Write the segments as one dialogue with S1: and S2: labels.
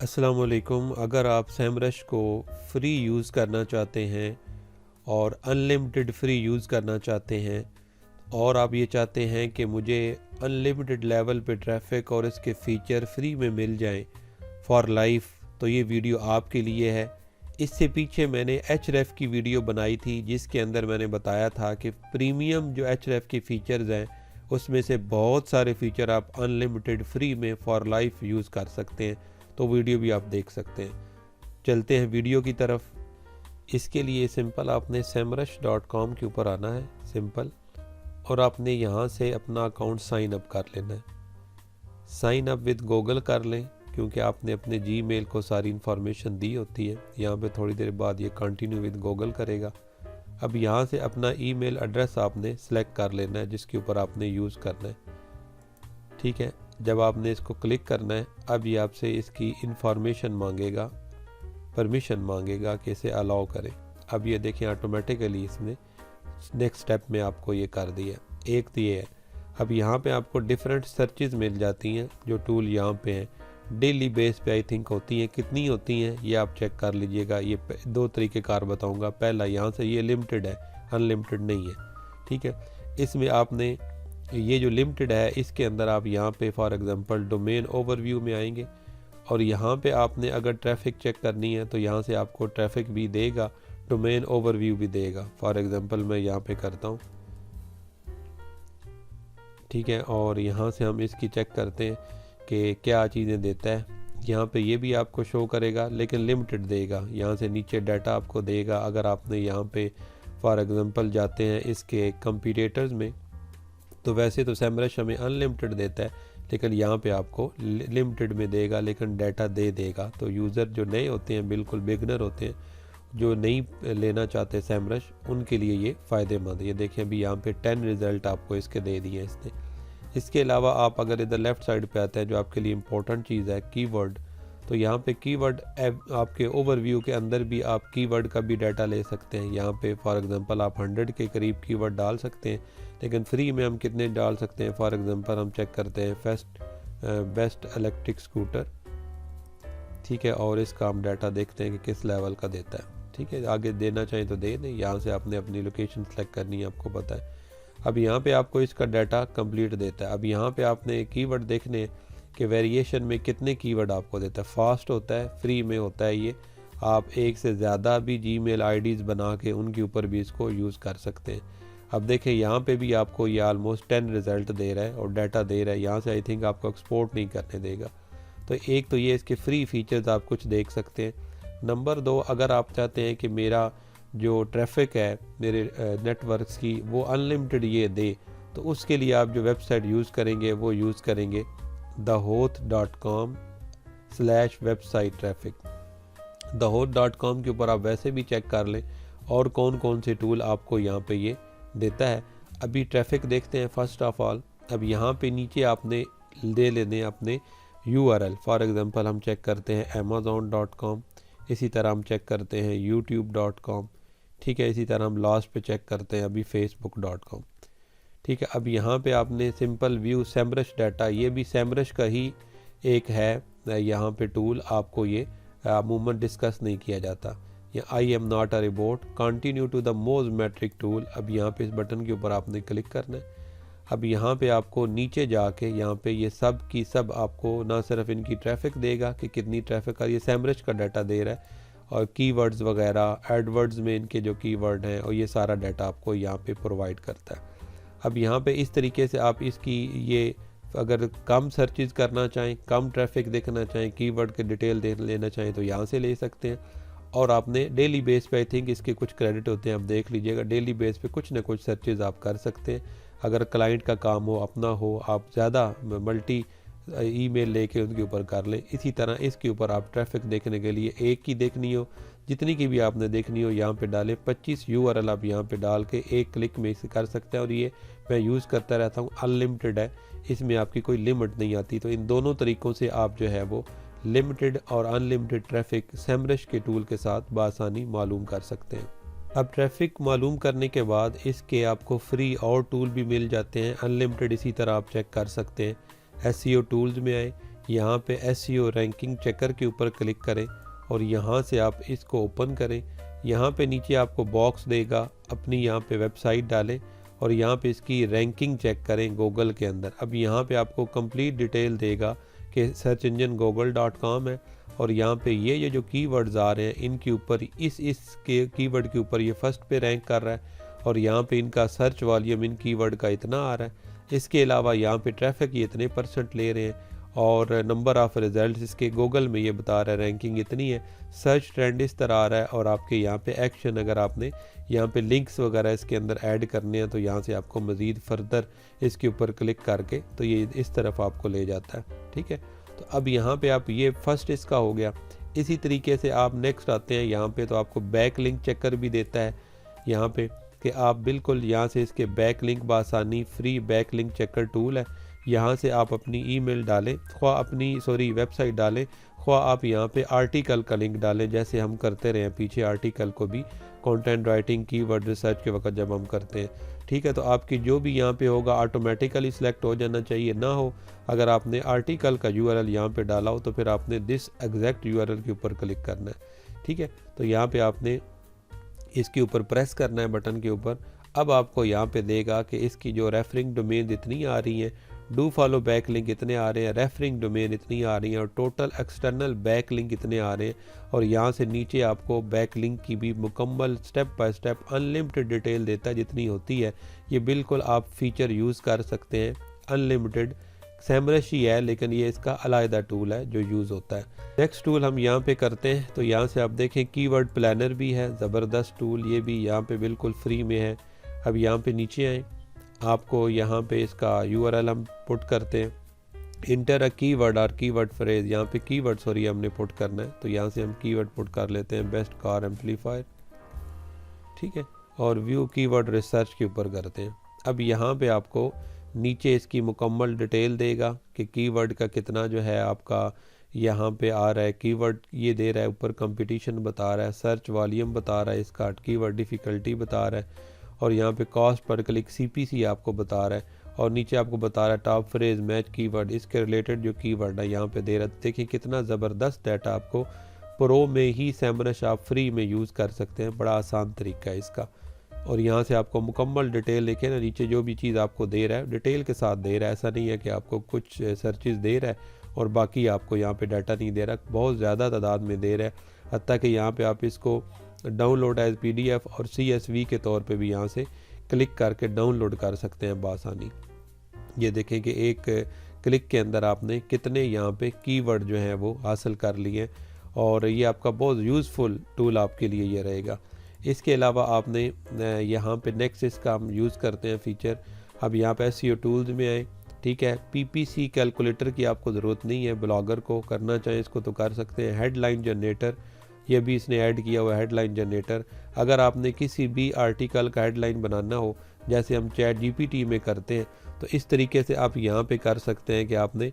S1: अस्सलाम वालेकुम। अगर आप सेमरश को फ्री यूज़ करना चाहते हैं और अनलिमिटेड फ्री यूज़ करना चाहते हैं और आप ये चाहते हैं कि मुझे अनलिमिटेड लेवल पे ट्रैफिक और इसके फ़ीचर फ्री में मिल जाएं फॉर लाइफ, तो ये वीडियो आपके लिए है। इससे पीछे मैंने एचरेफ की वीडियो बनाई थी जिसके अंदर मैंने बताया था कि प्रीमियम जो एचरेफ के फ़ीचर्स हैं उसमें से बहुत सारे फ़ीचर आप अनलिमिटेड फ्री में फॉर लाइफ यूज़ कर सकते हैं, तो वीडियो भी आप देख सकते हैं। चलते हैं वीडियो की तरफ। इसके लिए सिंपल आपने semrush.com के ऊपर आना है, सिंपल, और आपने यहाँ से अपना अकाउंट साइन अप कर लेना है। साइन अप विद गूगल कर लें क्योंकि आपने अपने जीमेल को सारी इन्फॉर्मेशन दी होती है। यहाँ पे थोड़ी देर बाद ये कंटिन्यू विद गूगल करेगा। अब यहाँ से अपना ईमेल एड्रेस आपने सेलेक्ट कर लेना है जिसके ऊपर आपने यूज़ करना है। ठीक है, जब आपने इसको क्लिक करना है, अब ये आपसे इसकी इंफॉर्मेशन मांगेगा, परमिशन मांगेगा कि इसे अलाउ करें। अब ये देखें ऑटोमेटिकली इसने नेक्स्ट स्टेप में आपको ये कर दिया। एक तो ये है। अब यहाँ पे आपको डिफरेंट सर्चेज मिल जाती हैं जो टूल यहाँ पे हैं, डेली बेस पे आई थिंक होती हैं। कितनी होती हैं ये आप चेक कर लीजिएगा। ये दो तरीक़ेकार बताऊँगा। पहला, यहाँ से ये लिमिटेड है, अनलिमिटेड नहीं है। ठीक है, इसमें आपने ये जो लिमिटेड है इसके अंदर आप यहाँ पे फॉर एग्जांपल डोमेन ओवरव्यू में आएंगे और यहाँ पे आपने अगर ट्रैफिक चेक करनी है तो यहाँ से आपको ट्रैफिक भी देगा, डोमेन ओवरव्यू भी देगा। फॉर एग्जांपल मैं यहाँ पे करता हूँ, ठीक है, और यहाँ से हम इसकी चेक करते हैं कि क्या चीज़ें देता है। यहाँ पे ये भी आपको शो करेगा लेकिन लिमिटेड देगा। यहाँ से नीचे डाटा आपको देगा। अगर आपने यहाँ पे फॉर एग्जांपल जाते हैं इसके कंपटीटर्स में, तो वैसे तो सेमरश हमें अनलिमिटेड देता है लेकिन यहाँ पे आपको लिमिटेड में देगा लेकिन डाटा देगा। तो यूज़र जो नए होते हैं, बिल्कुल बिगनर होते हैं, जो नहीं लेना चाहते सेमरश, उनके लिए ये फ़ायदेमंद है। ये देखें अभी यहाँ पे 10 रिज़ल्ट आपको इसके दे दिए इसने। इसके अलावा आप अगर इधर लेफ़्ट साइड पे आते हैं, जो आपके लिए इम्पोर्टेंट चीज़ है कीवर्ड, तो यहाँ पे कीवर्ड आपके ओवरव्यू के अंदर भी आप कीवर्ड का भी डाटा ले सकते हैं। यहाँ पे फॉर एग्जांपल आप 100 के करीब कीवर्ड डाल सकते हैं लेकिन फ्री में हम कितने डाल सकते हैं। फॉर एग्जांपल हम चेक करते हैं बेस्ट इलेक्ट्रिक स्कूटर, ठीक है, और इसका हम डाटा देखते हैं कि किस लेवल का देता है। ठीक है, आगे देना चाहिए तो दे दें। यहाँ से आपने अपनी लोकेशन सेलेक्ट करनी है, आपको पता है। अब यहाँ पे आपको इसका डाटा कंप्लीट देता है। अब यहाँ पे आपने कीवर्ड देखने कि वेरिएशन में कितने कीवर्ड आपको देता है। फास्ट होता है, फ्री में होता है ये। आप एक से ज़्यादा भी जीमेल आईडीज़ बना के उनके ऊपर भी इसको यूज़ कर सकते हैं। अब देखें यहाँ पे भी आपको ये ऑलमोस्ट 10 रिज़ल्ट दे रहा है और डाटा दे रहा है। यहाँ से आई थिंक आपको एक्सपोर्ट नहीं करने देगा। तो एक तो ये इसके फ्री फीचर्स आप कुछ देख सकते हैं। नंबर 2, अगर आप चाहते हैं कि मेरा जो ट्रैफिक है मेरे नेटवर्क्स की वो अनलिमिटेड ये दे, तो उसके लिए आप जो वेबसाइट यूज़ करेंगे वो यूज़ करेंगे dahoot.com/website traffic। dahoot.com के ऊपर आप वैसे भी चेक कर लें और कौन कौन से टूल आपको यहाँ पे ये देता है। अभी ट्रैफिक देखते हैं फर्स्ट ऑफ ऑल। अब यहाँ पे नीचे आपने दे लेने अपने URL। फॉर एग्जांपल हम चेक करते हैं amazon.com, इसी तरह हम चेक करते हैं youtube.com, ठीक है, इसी तरह हम लास्ट पे चेक करते हैं अभी facebook.com। ठीक है, अब यहाँ पे आपने सिंपल व्यू सेमरश डाटा, ये भी सेमरश का ही एक है यहाँ पे टूल। आपको ये अमूमन डिस्कस नहीं किया जाता। ये I am not a report, continue to the most metric tool. अब यहाँ पे इस बटन के ऊपर आपने क्लिक करना है। अब यहाँ पे आपको नीचे जाके यहाँ पे ये सब की सब आपको ना सिर्फ इनकी ट्रैफिक देगा कि कितनी ट्रैफिक आ रही है, सेमरश का डाटा दे रहा है, और कीवर्ड्स वगैरह, एडवर्ड्स में इनके जो कीवर्ड हैं, और ये सारा डाटा आपको यहाँ पे प्रोवाइड करता है। अब यहाँ पे इस तरीके से आप इसकी ये अगर कम सर्चेज करना चाहें, कम ट्रैफिक देखना चाहें, कीवर्ड के डिटेल देख लेना चाहें तो यहाँ से ले सकते हैं। और आपने डेली बेस पे आई थिंक इसके कुछ क्रेडिट होते हैं, आप देख लीजिएगा। डेली बेस पे कुछ ना कुछ सर्चेज आप कर सकते हैं। अगर क्लाइंट का काम हो, अपना हो, आप ज़्यादा मल्टी ईमेल लेके उनके ऊपर कर लें। इसी तरह इसके ऊपर आप ट्रैफिक देखने के लिए एक की देखनी हो, जितनी की भी आपने देखनी हो यहाँ पे डालें। 25 URL आप यहाँ पे डाल के एक क्लिक में इसे कर सकते हैं। और ये मैं यूज़ करता रहता हूँ, अनलिमिटेड है, इसमें आपकी कोई लिमिट नहीं आती। तो इन दोनों तरीक़ों से आप जो है वो लिमिटेड और अनलिमिटेड ट्रैफिक सेमरश के टूल के साथ बआसानी मालूम कर सकते हैं। अब ट्रैफिक मालूम करने के बाद इसके आपको फ्री और टूल भी मिल जाते हैं, अनलिमिटेड इसी तरह आप चेक कर सकते हैं। SEO टूल्स में आए, यहाँ पे SEO रैंकिंग चेकर के ऊपर क्लिक करें और यहाँ से आप इसको ओपन करें। यहाँ पे नीचे आपको बॉक्स देगा, अपनी यहाँ पे वेबसाइट डालें और यहाँ पे इसकी रैंकिंग चेक करें गूगल के अंदर। अब यहाँ पे आपको कंप्लीट डिटेल देगा कि सर्च इंजन google.com है और यहाँ पे ये जो कीवर्ड्स आ रहे हैं इनके ऊपर इस के कीवर्ड के ऊपर ये फर्स्ट पे रैंक कर रहा है और यहाँ पे इनका सर्च वॉल्यूम इन कीवर्ड का इतना आ रहा है। इसके अलावा यहाँ पे ट्रैफिक ये इतने % ले रहे हैं और नंबर ऑफ़ रिजल्ट्स इसके गूगल में ये बता रहा है रैंकिंग इतनी है। सर्च ट्रेंड इस तरह आ रहा है और आपके यहाँ पे एक्शन, अगर आपने यहाँ पे लिंक्स वगैरह इसके अंदर ऐड करने हैं तो यहाँ से आपको मज़ीद फर्दर इसके ऊपर क्लिक करके तो ये इस तरफ आपको ले जाता है। ठीक है, तो अब यहाँ पे आप ये फर्स्ट इसका हो गया। इसी तरीके से आप नेक्स्ट आते हैं यहाँ पे, तो आपको बैक लिंक चेकर भी देता है यहाँ पे कि आप बिल्कुल यहाँ से इसके बैक लिंक बासानी free back link checker tool है। यहाँ से आप अपनी ईमेल डालें, वेबसाइट डालें, ख्वाह आप यहाँ पे आर्टिकल का लिंक डालें जैसे हम करते रहे हैं पीछे आर्टिकल को भी कंटेंट राइटिंग कीवर्ड रिसर्च के वक्त जब हम करते हैं। ठीक है, तो आपकी जो भी यहाँ पे होगा ऑटोमेटिकली सिलेक्ट हो जाना चाहिए। ना हो अगर आपने आर्टिकल का URL यहाँ पे डाला हो तो फिर आपने दिस एग्जैक्ट URL के ऊपर क्लिक करना है। ठीक है, तो यहाँ पे आपने इसके ऊपर प्रेस करना है बटन के ऊपर। अब आपको यहाँ पे देगा कि इसकी जो रेफरिंग डोमेन इतनी आ रही हैं, डू फॉलो बैक लिंक इतने आ रहे हैं, रेफरिंग डोमेन इतनी आ रही हैं और टोटल एक्सटर्नल बैक लिंक इतने आ रहे हैं। और यहाँ से नीचे आपको बैक लिंक की भी मुकम्मल step by step unlimited detail देता है जितनी होती है। ये बिल्कुल आप फीचर यूज़ कर सकते हैं अनलिमिटेड। सैमरश ही है लेकिन ये इसका अलहदा टूल है जो यूज़ होता है। नेक्स्ट टूल हम यहाँ पे करते हैं, तो यहाँ से आप देखें कीवर्ड प्लानर भी है, ज़बरदस्त टूल, ये भी यहाँ पे बिल्कुल फ्री में है। अब यहाँ पे नीचे आए, आपको यहाँ पे इसका URL हम पुट करते हैं, इंटर अ कीवर्ड और कीवर्ड फ्रेज, यहाँ पे कीवर्ड हमने पुट करना है। तो यहाँ से हम कीवर्ड पुट कर लेते हैं बेस्ट कार एम्पलीफायर। ठीक है, और व्यू कीवर्ड रिसर्च के ऊपर करते हैं। अब यहाँ पे आपको नीचे इसकी मुकम्मल डिटेल देगा कि कीवर्ड का कितना जो है आपका यहाँ पे आ रहा है, कीवर्ड ये दे रहा है, ऊपर कंपटीशन बता रहा है, सर्च वॉल्यूम बता रहा है, इसका कीवर्ड डिफ़िकल्टी बता रहा है और यहाँ पे कॉस्ट पर क्लिक CPC आपको बता रहा है और नीचे आपको बता रहा है टॉप फ्रेज मैच कीवर्ड, इसके रिलेटेड जो कीवर्ड है यहाँ पे दे रहा है। देखिए कितना ज़बरदस्त डाटा आपको प्रो में ही सैमरश आप फ्री में यूज़ कर सकते हैं, बड़ा आसान तरीका है इसका। और यहाँ से आपको मुकम्मल डिटेल देखें ना, नीचे जो भी चीज़ आपको दे रहा है डिटेल के साथ दे रहा है। ऐसा नहीं है कि आपको कुछ सर्चेस दे रहा है और बाकी आपको यहाँ पे डाटा नहीं दे रहा, बहुत ज़्यादा तादाद में दे रहा है। हत्ता कि यहाँ पे आप इसको डाउनलोड एज PDF और CSV के तौर पे भी यहाँ से क्लिक करके डाउनलोड कर सकते हैं बासानी। ये देखें कि एक क्लिक के अंदर आपने कितने यहाँ पे कीवर्ड जो हैं वो हासिल कर लिए और ये आपका बहुत यूज़फुल टूल आपके लिए ये रहेगा। इसके अलावा आपने यहाँ पे नेक्स्ट इसका हम यूज़ करते हैं फ़ीचर। अब यहाँ पे SEO टूल्स में आए, ठीक है, PPC कैलकुलेटर की आपको ज़रूरत नहीं है, ब्लॉगर को करना चाहें इसको तो कर सकते हैं। हेडलाइन जनरेटर ये भी इसने ऐड किया हुआ है, हेडलाइन जनरेटर। अगर आपने किसी भी आर्टिकल का हेडलाइन बनाना हो जैसे हम चैट GPT में करते हैं तो इस तरीके से आप यहाँ पे कर सकते हैं कि आपने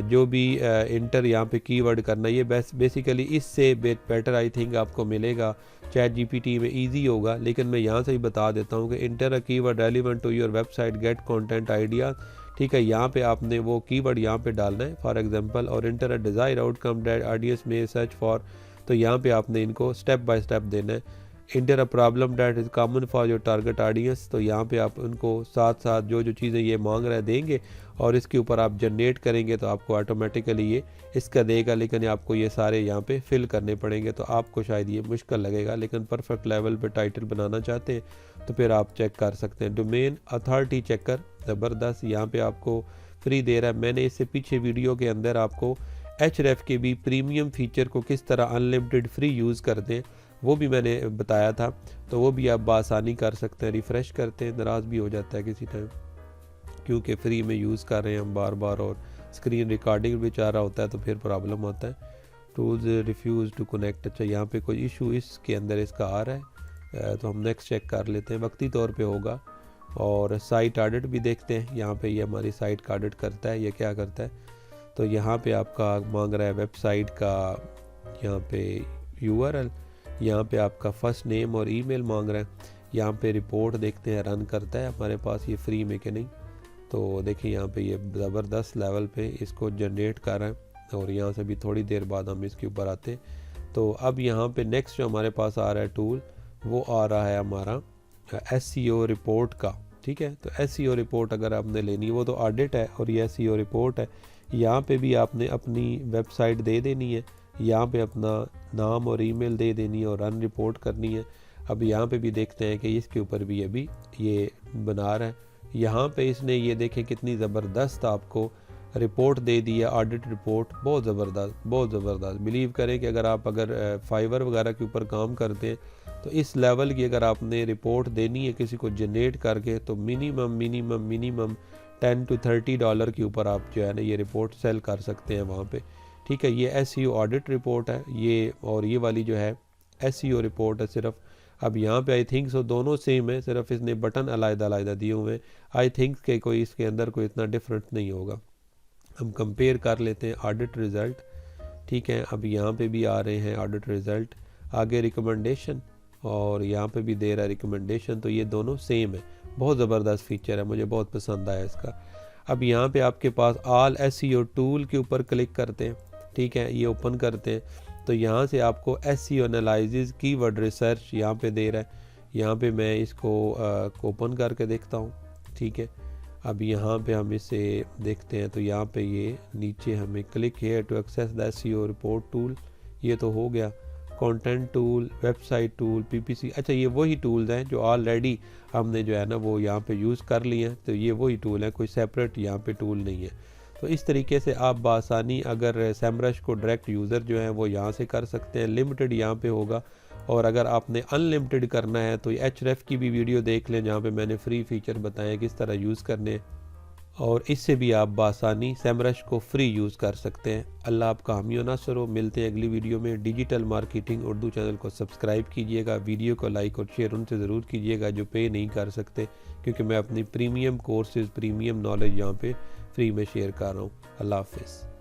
S1: जो भी इंटर यहाँ पे कीवर्ड करना, ये बेसिकली इससे बेटर आई थिंक आपको मिलेगा। चैट GPT में इजी होगा लेकिन मैं यहाँ से ही बता देता हूँ कि enter a keyword relevant to your website get content idea. ठीक है, यहाँ पे आपने वो कीवर्ड यहाँ पे डालना है फॉर एग्जांपल, और inter a desire outcome that audience में सर्च फॉर, तो यहाँ पे आपने इनको स्टेप बाय स्टेप देना है। Inter a problem that is common for your target audience, तो यहाँ पे आप उनको साथ साथ जो जो चीज़ें ये मांग रहे देंगे और इसके ऊपर आप जनरेट करेंगे तो आपको ऑटोमेटिकली ये इसका देगा। लेकिन आपको ये सारे यहाँ पे फिल करने पड़ेंगे तो आपको शायद ये मुश्किल लगेगा, लेकिन परफेक्ट लेवल पे टाइटल बनाना चाहते हैं तो फिर आप चेक कर सकते हैं। डोमेन अथॉरिटी चेकर ज़बरदस्त यहाँ पे आपको फ्री दे रहा है। मैंने इससे पीछे वीडियो के अंदर आपको Href के भी प्रीमियम फ़ीचर को किस तरह अनलिमिटेड फ्री यूज़ करते हैं वो भी मैंने बताया था, तो वो भी आप बआसानी कर सकते हैं। रिफ़्रेश करते हैं, नाराज़ भी हो जाता है किसी टाइम क्योंकि फ्री में यूज़ कर रहे हैं हम बार बार और स्क्रीन रिकॉर्डिंग भी चाह रहा होता है तो फिर प्रॉब्लम होता है। टूल्स रिफ्यूज़ टू कनेक्ट, अच्छा यहाँ पे कोई इशू इसके अंदर इसका आ रहा है तो हम नेक्स्ट चेक कर लेते हैं, वक्ती तौर पे होगा। और साइट ऑडिट भी देखते हैं, यहाँ पे ये हमारी साइट का ऑडिट करता है। ये क्या करता है, तो यहाँ पे आपका मांग रहा है वेबसाइट का यहाँ पे URL, यहाँ पे आपका फ़र्स्ट नेम और ईमेल मांग रहा है। यहाँ पे रिपोर्ट देखते हैं रन करता है हमारे पास ये फ्री में कि नहीं, तो देखिए यहाँ पे ये ज़बरदस्त लेवल पे इसको जनरेट कर रहा है। और यहाँ से भी थोड़ी देर बाद हम इसके ऊपर आते हैं। तो अब यहाँ पे नेक्स्ट जो हमारे पास आ रहा है टूल, वो आ रहा है हमारा SEO रिपोर्ट का। ठीक है, तो SEO रिपोर्ट अगर आपने लेनी है, वो तो ऑडिट है और ये SEO रिपोर्ट है। यहाँ पे भी आपने अपनी वेबसाइट दे देनी है, यहाँ पे अपना नाम और ईमेल दे देनी है और रन रिपोर्ट करनी है। अब यहाँ पे भी देखते हैं कि इसके ऊपर भी अभी ये बना रहा है। यहाँ पे इसने ये देखें कितनी ज़बरदस्त आपको रिपोर्ट दे दी है, ऑडिट रिपोर्ट, बहुत ज़बरदस्त। बिलीव करें कि अगर फाइवर वगैरह के ऊपर काम करते हैं तो इस लेवल की अगर आपने रिपोर्ट देनी है किसी को जनरेट करके, तो मिनिमम $10 to $30 के ऊपर आप जो है ना ये रिपोर्ट सेल कर सकते हैं वहाँ पे। ठीक है, ये SEO ऑडिट रिपोर्ट है ये, और ये वाली जो है SEO रिपोर्ट है सिर्फ। अब यहाँ पे आई थिंक सो दोनों सेम है, सिर्फ इसने बटन अलग-अलग दिए हुए हैं। आई थिंक कि कोई इसके अंदर कोई इतना डिफरेंट नहीं होगा। हम कंपेयर कर लेते हैं ऑडिट रिज़ल्ट। ठीक है, अब यहाँ पे भी आ रहे हैं ऑडिट रिज़ल्ट, आगे रिकमेंडेशन, और यहाँ पे भी दे रहा है रिकमेंडेशन। तो ये दोनों सेम है, बहुत ज़बरदस्त फीचर है, मुझे बहुत पसंद आया इसका। अब यहाँ पे आपके पास ऑल SEO टूल के ऊपर क्लिक करते हैं। ठीक है, ये ओपन करते हैं तो यहाँ से आपको SEO एनालिसिस कीवर्ड रिसर्च यहाँ पे दे रहा है। यहाँ पे मैं इसको ओपन करके देखता हूँ। ठीक है, अब यहाँ पे हम इसे देखते हैं तो यहाँ पे ये नीचे हमें क्लिक है to access the SEO report tool, ये तो हो गया। Content tool, website tool, PPC, अच्छा ये वही टूल्स हैं जो ऑलरेडी हमने जो है ना वो यहाँ पे यूज़ कर लिए हैं। तो ये वही टूल है, कोई सेपरेट यहाँ पे टूल नहीं है। तो इस तरीके से आप बासानी अगर SEMrush को डायरेक्ट यूज़र जो है वो यहाँ से कर सकते हैं। लिमिटेड यहाँ पे होगा, और अगर आपने अनलिमिटेड करना है तो Href की भी वीडियो देख लें जहाँ पे मैंने फ्री फीचर बताए किस तरह यूज़ करने हैं, और इससे भी आप बासानी SEMrush को फ्री यूज़ कर सकते हैं। अल्लाह आपका हामी व नासर हो। मिलते हैं अगली वीडियो में। डिजिटल मार्केटिंग उर्दू चैनल को सब्सक्राइब कीजिएगा, वीडियो को लाइक और शेयर उनसे ज़रूर कीजिएगा जो पे नहीं कर सकते, क्योंकि मैं अपनी प्रीमियम कोर्सेज़, प्रीमियम नॉलेज यहाँ पे फ्री में शेयर कर रहा हूँ। अल्लाह हाफ़िज़।